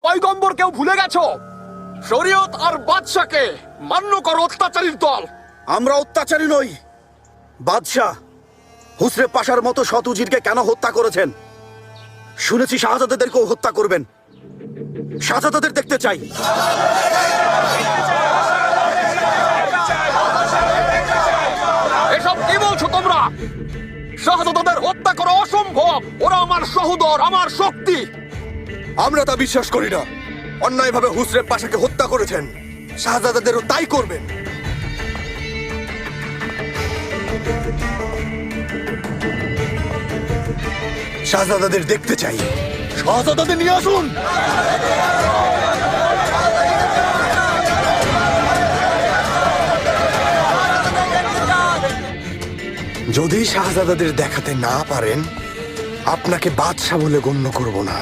পয়গম্বরকেও ভুলে গেছো। শরীয়ত আর বাদশাকে মান্য করো অত্যাচারীর দল। আমরা অত্যাচারী নই। বাদশাহ হুসরে পাশার মতো সৎ উজিরকে কেন হত্যা করেছেন? শুনেছি শাহজাদাদেরকেও হত্যা করবেন। শাহজাদাদের দেখতে চাই। এসব কি বলছো তোমরা? শাহজাদাদের হত্যা করা অসম্ভব। ওরা আমার সহোদর, আমার শক্তি। আমরা তা বিশ্বাস করি না। অন্যায়ভাবে হুসরে পাশাকে হত্যা করেছেন, শাহজাদাদেরও তাই করবেন। শাহজাদাদের দেখতে চাই। শাহজাদাদের নিয়ে আসুন। যদি শাহজাদাদের দেখাতে না পারেন, আপনাকে বাদশা বলে গণ্য করব না।